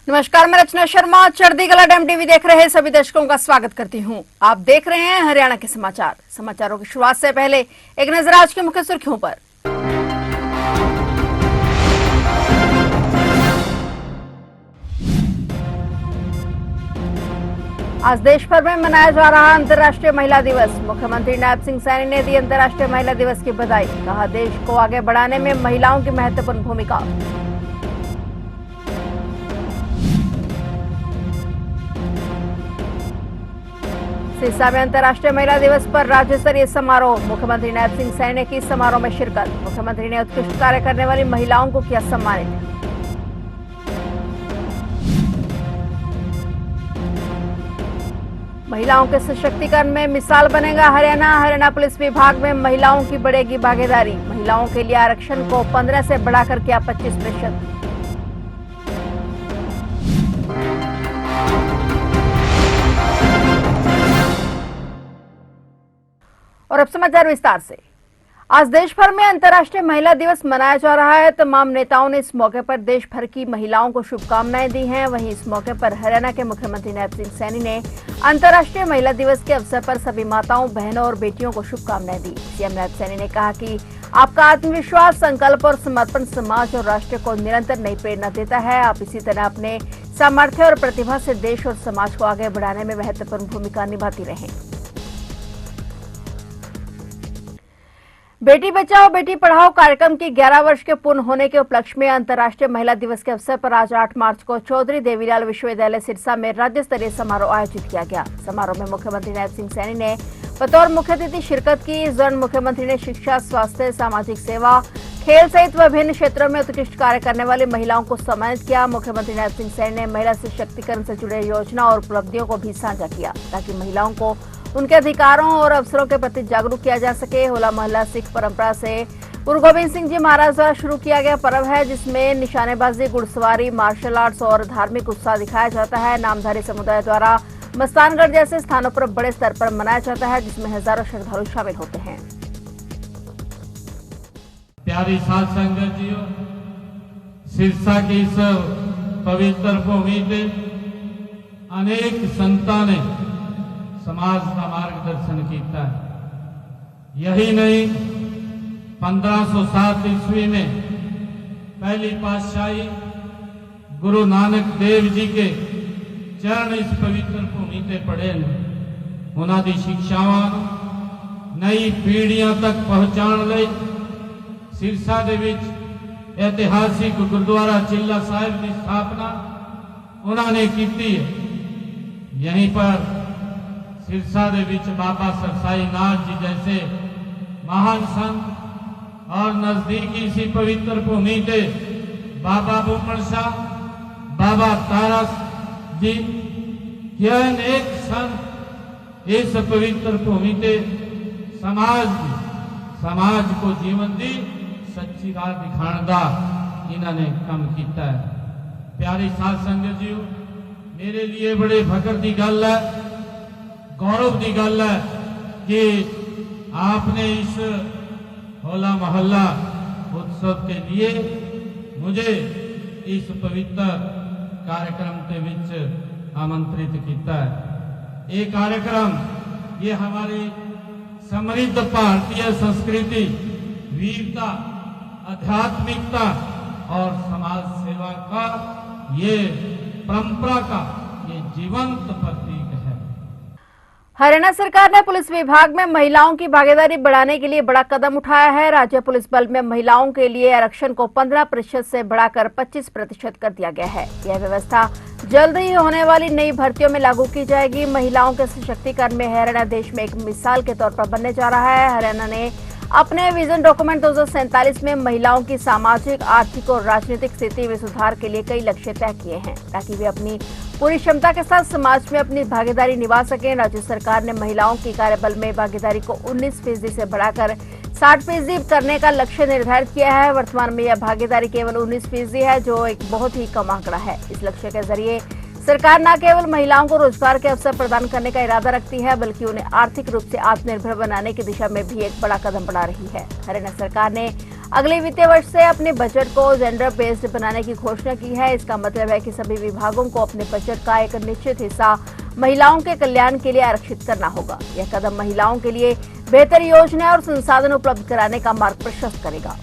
नमस्कार, मैं रचना शर्मा चढ़दी कला डैम टीवी देख रहे सभी दर्शकों का स्वागत करती हूं। आप देख रहे हैं हरियाणा के समाचार। समाचारों की शुरुआत से पहले एक नजर आज की मुख्य सुर्खियों पर। आज देश भर में मनाया जा रहा अंतर्राष्ट्रीय महिला दिवस। मुख्यमंत्री नैब सिंह सैनी ने दी अंतर्राष्ट्रीय महिला दिवस की बधाई। कहा, देश को आगे बढ़ाने में महिलाओं की महत्वपूर्ण भूमिका। सिरसा में अंतर्राष्ट्रीय महिला दिवस पर राज्य स्तरीय समारोह। मुख्यमंत्री नैब सिंह सैनी ने की समारोह में शिरकत। मुख्यमंत्री ने उत्कृष्ट कार्य करने वाली महिलाओं को किया सम्मानित। महिलाओं के सशक्तिकरण में मिसाल बनेगा हरियाणा। हरियाणा पुलिस विभाग में महिलाओं की बढ़ेगी भागीदारी। महिलाओं के लिए आरक्षण को 15 से बढ़ाकर किया 25%। और अब समाचार विस्तार से। आज देश भर में अंतर्राष्ट्रीय महिला दिवस मनाया जा रहा है। तमाम नेताओं ने इस मौके पर देश भर की महिलाओं को शुभकामनाएं दी हैं। वहीं इस मौके पर हरियाणा के मुख्यमंत्री नैब सिंह सैनी ने अंतर्राष्ट्रीय महिला दिवस के अवसर पर सभी माताओं, बहनों और बेटियों को शुभकामनाएं दी। सीएम नैब सैनी ने कहा कि आपका आत्मविश्वास, संकल्प और समर्पण समाज और राष्ट्र को निरंतर नई प्रेरणा देता है। आप इसी तरह अपने सामर्थ्य और प्रतिभा से देश और समाज को आगे बढ़ाने में महत्वपूर्ण भूमिका निभाती रहें। बेटी बचाओ बेटी पढ़ाओ कार्यक्रम की 11 वर्ष के पूर्ण होने के उपलक्ष्य में अंतर्राष्ट्रीय महिला दिवस के अवसर पर आज 8 मार्च को चौधरी देवीलाल विश्वविद्यालय सिरसा में राज्य स्तरीय समारोह आयोजित किया गया। समारोह में मुख्यमंत्री नैब सिंह सैनी ने बतौर मुख्य अतिथि शिरकत की। इस दौरान मुख्यमंत्री ने शिक्षा, स्वास्थ्य, सामाजिक सेवा, खेल सहित विभिन्न क्षेत्रों में उत्कृष्ट कार्य करने वाली महिलाओं को सम्मानित किया। मुख्यमंत्री नैब सिंह सैनी ने महिला सशक्तिकरण से जुड़े योजना और उपलब्धियों को भी साझा किया ताकि महिलाओं को उनके अधिकारों और अवसरों के प्रति जागरूक किया जा सके। होला मोहल्ला सिख परंपरा से गुरु गोविंद सिंह जी महाराज द्वारा शुरू किया गया पर्व है, जिसमें निशानेबाजी, घुड़सवारी, मार्शल आर्ट्स और धार्मिक उत्साह दिखाया जाता है। नामधारी समुदाय द्वारा मस्तानगढ़ जैसे स्थानों पर बड़े स्तर पर मनाया जाता है, जिसमें हजारों श्रद्धालु शामिल होते हैं। प्यारी साध संगत जीओ, सिरसा की इस पवित्र भूमि पे अनेक संतां ने समाज का मार्गदर्शन किया है। यही नहीं, 1507 ईस्वी में पहली पातशाही गुरु नानक देव जी के चरण इस पवित्र भूमि ते पड़े ने। उन्हां दी शिक्षावां नई पीढ़ियां तक पहुंचाण लई सिरसा दे विच ऐतिहासिक गुरुद्वारा चिल्ला साहिब की स्थापना उन्होंने की है। यहीं पर सिरसा दे विच बाबा सरसाई नाथ जी जैसे महान संत और नजदीकी इसी पवित्र भूमि के बाबा बुमन शाह, बाबा तारा जी क्या अनेक संत इस पवित्र भूमि के समाज को जीवन दी सच्ची राह दिखाने का इन्होंने काम किया है। प्यारी साध संगत जी, मेरे लिए बड़े फकर की गल है, गौरव की गल है कि आपने इस होला मोहल्ला उत्सव के लिए मुझे इस पवित्र कार्यक्रम के विच आमंत्रित किया है। ये कार्यक्रम ये हमारी समृद्ध भारतीय संस्कृति, वीरता, आध्यात्मिकता और समाज सेवा का ये परंपरा का ये जीवंत प्रतीक है। हरियाणा सरकार ने पुलिस विभाग में महिलाओं की भागीदारी बढ़ाने के लिए बड़ा कदम उठाया है। राज्य पुलिस बल में महिलाओं के लिए आरक्षण को 15% से बढ़ाकर 25% कर दिया गया है। यह व्यवस्था जल्द ही होने वाली नई भर्तियों में लागू की जाएगी। महिलाओं के सशक्तिकरण में हरियाणा देश में एक मिसाल के तौर पर बनने जा रहा है। हरियाणा ने अपने विजन डॉक्यूमेंट 2047 में महिलाओं की सामाजिक, आर्थिक और राजनीतिक स्थिति में सुधार के लिए कई लक्ष्य तय किए हैं ताकि वे अपनी पूरी क्षमता के साथ समाज में अपनी भागीदारी निभा सकें। राज्य सरकार ने महिलाओं की कार्यबल में भागीदारी को 19% से बढ़ाकर 60% करने का लक्ष्य निर्धारित किया है। वर्तमान में यह भागीदारी केवल 19% है, जो एक बहुत ही कम आंकड़ा है। इस लक्ष्य के जरिए सरकार न केवल महिलाओं को रोजगार के अवसर प्रदान करने का इरादा रखती है, बल्कि उन्हें आर्थिक रूप से आत्मनिर्भर बनाने की दिशा में भी एक बड़ा कदम बढ़ा रही है। हरियाणा सरकार ने अगले वित्तीय वर्ष से अपने बजट को जेंडर बेस्ड बनाने की घोषणा की है। इसका मतलब है कि सभी विभागों को अपने बजट का एक निश्चित हिस्सा महिलाओं के कल्याण के लिए आरक्षित करना होगा। यह कदम महिलाओं के लिए बेहतर योजना और संसाधन उपलब्ध कराने का मार्ग प्रशस्त करेगा।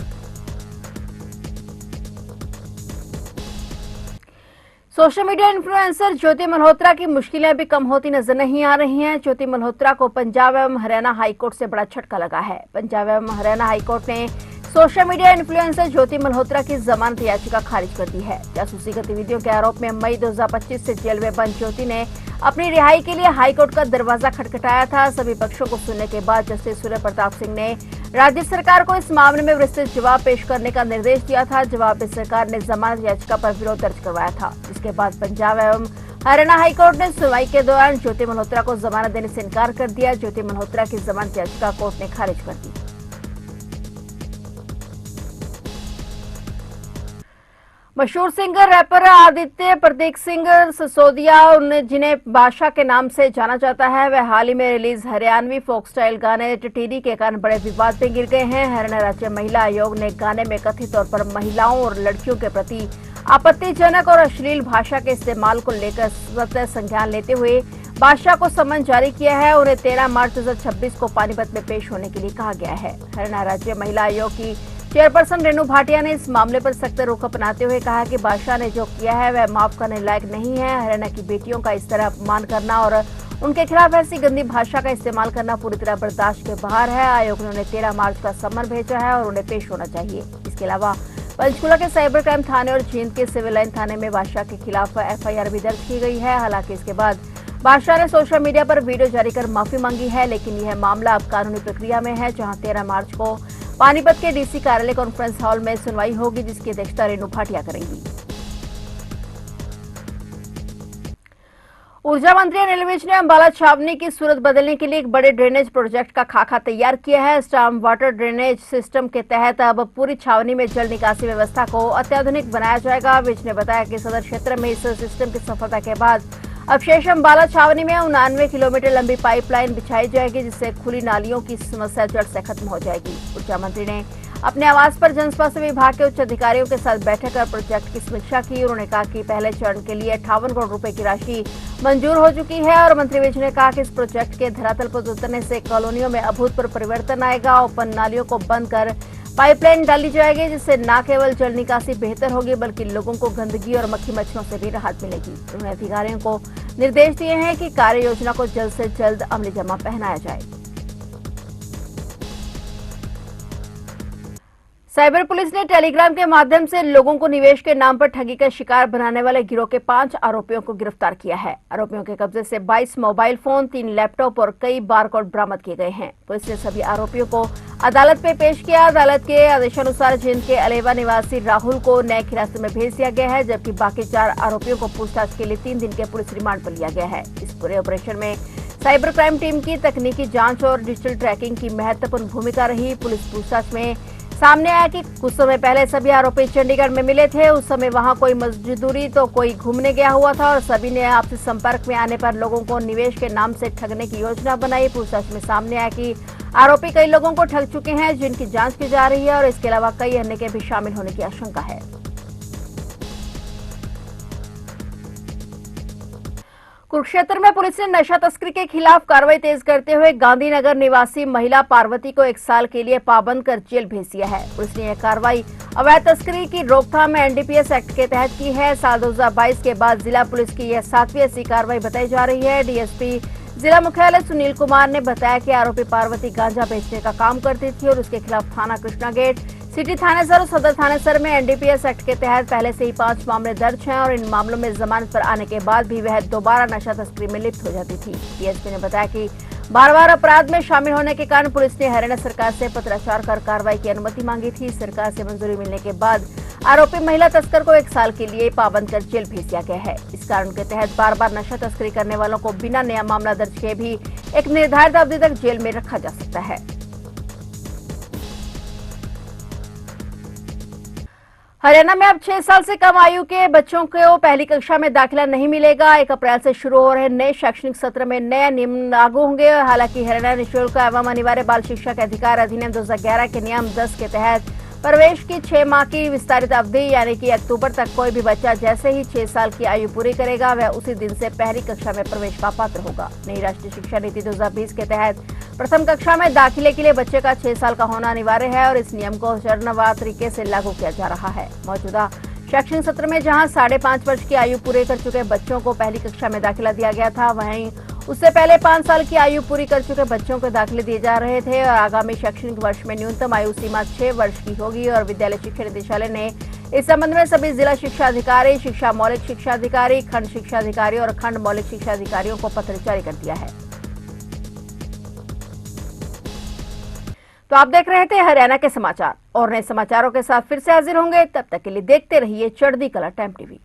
सोशल मीडिया इन्फ्लुएंसर ज्योति मल्होत्रा की मुश्किलें भी कम होती नजर नहीं आ रही हैं। ज्योति मल्होत्रा को पंजाब एवं हरियाणा हाईकोर्ट से बड़ा झटका लगा है। पंजाब एवं हरियाणा हाईकोर्ट ने सोशल मीडिया इन्फ्लुएंसर ज्योति मल्होत्रा की जमानत याचिका खारिज कर दी है। जासूसी गतिविधियों के आरोप में मई 2025 से जेल में बंद ज्योति ने अपनी रिहाई के लिए हाईकोर्ट का दरवाजा खटखटाया था। सभी पक्षों को सुनने के बाद जस्टिस सूर्य प्रताप सिंह ने राज्य सरकार को इस मामले में विस्तृत जवाब पेश करने का निर्देश दिया था। जवाब में सरकार ने जमानत याचिका पर विरोध दर्ज करवाया था। इसके बाद पंजाब एवं हरियाणा हाईकोर्ट ने सुनवाई के दौरान ज्योति मल्होत्रा को जमानत देने से इनकार कर दिया। ज्योति मल्होत्रा की जमानत याचिका कोर्ट ने खारिज कर दी। मशहूर सिंगर रैपर आदित्य प्रतीक सिंह सिसोदिया, जिन्हें बादशाह के नाम से जाना जाता है, वह हाल ही में रिलीज हरियाणवी फोक स्टाइल गाने टिटीरी के कारण बड़े विवाद में गिर गए हैं। हरियाणा राज्य महिला आयोग ने गाने में कथित तौर पर महिलाओं और लड़कियों के प्रति आपत्तिजनक और अश्लील भाषा के इस्तेमाल को लेकर सख्त संज्ञान लेते हुए बादशाह को समन जारी किया है। उन्हें 13 मार्च 2026 को पानीपत में पेश होने के लिए कहा गया है। हरियाणा राज्य महिला आयोग की चेयरपर्सन रेणु भाटिया ने इस मामले पर सख्त रुख अपनाते हुए कहा कि बादशाह ने जो किया है वह माफ करने लायक नहीं है। हरियाणा की बेटियों का इस तरह अपमान करना और उनके खिलाफ ऐसी गंदी भाषा का इस्तेमाल करना पूरी तरह बर्दाश्त के बाहर है। आयोग ने उन्हें 13 मार्च का समन भेजा है और उन्हें पेश होना चाहिए। इसके अलावा पंचकूला के साइबर क्राइम थाने और जींद के सिविल लाइन थाने में बादशाह के खिलाफ FIR भी दर्ज की गई है। हालांकि इसके बाद बादशाह ने सोशल मीडिया पर वीडियो जारी कर माफी मांगी है, लेकिन यह मामला अब कानूनी प्रक्रिया में है, जहां 13 मार्च को पानीपत के DC कार्यालय कॉन्फ्रेंस हॉल में सुनवाई होगी, जिसकी अध्यक्षता रेणु भाटिया करेंगी। ऊर्जा मंत्री अनिल विज ने अंबाला छावनी की सूरत बदलने के लिए एक बड़े ड्रेनेज प्रोजेक्ट का खाका तैयार किया है। स्टॉर्म वाटर ड्रेनेज सिस्टम के तहत अब पूरी छावनी में जल निकासी व्यवस्था को अत्याधुनिक बनाया जाएगा। विज ने बताया कि सदर क्षेत्र में इस सिस्टम की सफलता के बाद अब शेष अंबाला छावनी में 99 किलोमीटर लंबी पाइपलाइन बिछाई जाएगी, जिससे खुली नालियों की समस्या जड़ से खत्म हो जाएगी। ऊर्जा मंत्री ने अपने आवास पर जन स्वास्थ्य विभाग के उच्च अधिकारियों के साथ बैठक कर प्रोजेक्ट की समीक्षा की। उन्होंने कहा कि पहले चरण के लिए 58 करोड़ रुपए की राशि मंजूर हो चुकी है और मंत्री विज ने कहा कि इस प्रोजेक्ट के धरातल पर उतरने से कॉलोनियों में अभूतपूर्व परिवर्तन आएगा। ओपन नालियों को बंद कर पाइपलाइन डाली जाएगी, जिससे न केवल जल निकासी बेहतर होगी बल्कि लोगों को गंदगी और मक्खी मच्छरों से भी राहत मिलेगी। उन्होंने अधिकारियों को निर्देश दिए हैं कि कार्य योजना को जल्द से जल्द अमली जमा पहनाया जाए। साइबर पुलिस ने टेलीग्राम के माध्यम से लोगों को निवेश के नाम पर ठगी का शिकार बनाने वाले गिरोह के 5 आरोपियों को गिरफ्तार किया है। आरोपियों के कब्जे से 22 मोबाइल फोन, 3 लैपटॉप और कई बारकोड बरामद किए गए हैं। पुलिस ने सभी आरोपियों को अदालत में पेश किया। अदालत के आदेशानुसार जींद के अलेवा निवासी राहुल को न्यायिक हिरासत में भेज दिया गया है, जबकि बाकी 4 आरोपियों को पूछताछ के लिए 3 दिन के पुलिस रिमांड पर लिया गया है। इस पूरे ऑपरेशन में साइबर क्राइम टीम की तकनीकी जांच और डिजिटल ट्रैकिंग की महत्वपूर्ण भूमिका रही। पुलिस पूछताछ में सामने आया कि कुछ समय पहले सभी आरोपी चंडीगढ़ में मिले थे। उस समय वहां कोई मजदूरी तो कोई घूमने गया हुआ था और सभी ने आपसी संपर्क में आने पर लोगों को निवेश के नाम से ठगने की योजना बनाई। पूछताछ में सामने आया कि आरोपी कई लोगों को ठग चुके हैं, जिनकी जांच की जा रही है और इसके अलावा कई अन्य के भी शामिल होने की आशंका है। कुरुक्षेत्र में पुलिस ने नशा तस्करी के खिलाफ कार्रवाई तेज करते हुए गांधीनगर निवासी महिला पार्वती को 1 साल के लिए पाबंद कर जेल भेज दिया है। पुलिस ने यह कार्रवाई अवैध तस्करी की रोकथाम में NDPS एक्ट के तहत की है। साल 2022 के बाद जिला पुलिस की यह 7वीं ऐसी कार्रवाई बताई जा रही है। DSP जिला मुख्यालय सुनील कुमार ने बताया कि आरोपी पार्वती गांजा बेचने का काम करती थी और उसके खिलाफ थाना कृष्णा गेट, सिटी थानेसर और सदर थानेसर में NDPS एक्ट के तहत पहले से ही 5 मामले दर्ज हैं और इन मामलों में जमानत पर आने के बाद भी वह दोबारा नशा तस्करी में लिप्त हो जाती थी। DSP ने बताया कि बार-बार अपराध में शामिल होने के कारण पुलिस ने हरियाणा सरकार से पत्राचार कर कार्रवाई की अनुमति मांगी थी। सरकार से मंजूरी मिलने के बाद आरोपी महिला तस्कर को 1 साल के लिए पाबंद कर जेल भेज दिया गया है। इस कानून के तहत बार-बार नशा तस्करी करने वालों को बिना नया मामला दर्ज किए भी एक निर्धारित अवधि तक जेल में रखा जा सकता है। हरियाणा में अब 6 साल से कम आयु के बच्चों को पहली कक्षा में दाखिला नहीं मिलेगा। 1 अप्रैल से शुरू हो रहे नए शैक्षणिक सत्र में नए नियम लागू होंगे। हालांकि हरियाणा निःशुल्क एवं अनिवार्य बाल शिक्षा के अधिकार अधिनियम 2011 के नियम 10 के तहत प्रवेश की 6 माह की विस्तारित अवधि यानी कि अक्टूबर तक कोई भी बच्चा जैसे ही 6 साल की आयु पूरी करेगा वह उसी दिन से पहली कक्षा में प्रवेश का पात्र होगा। नई राष्ट्रीय शिक्षा नीति 2020 के तहत प्रथम कक्षा में दाखिले के लिए बच्चे का 6 साल का होना अनिवार्य है और इस नियम को चरणवार तरीके से लागू किया जा रहा है। मौजूदा शैक्षणिक सत्र में जहां 5.5 वर्ष की आयु पूरे कर चुके बच्चों को पहली कक्षा में दाखिला दिया गया था, वहीं उससे पहले 5 साल की आयु पूरी कर चुके बच्चों को दाखिले दिए जा रहे थे और आगामी शैक्षणिक वर्ष में न्यूनतम आयु सीमा 6 वर्ष की होगी। और विद्यालय शिक्षा निदेशालय ने इस संबंध में सभी जिला शिक्षा अधिकारी, शिक्षा मौलिक शिक्षा अधिकारी, खंड शिक्षा अधिकारी और खंड मौलिक शिक्षा अधिकारियों को पत्र जारी कर दिया है। तो आप देख रहे थे हरियाणा के समाचार और नए समाचारों के साथ फिर से हाजिर होंगे। तब तक के लिए देखते रहिए चढ़ती कला टाइम टीवी।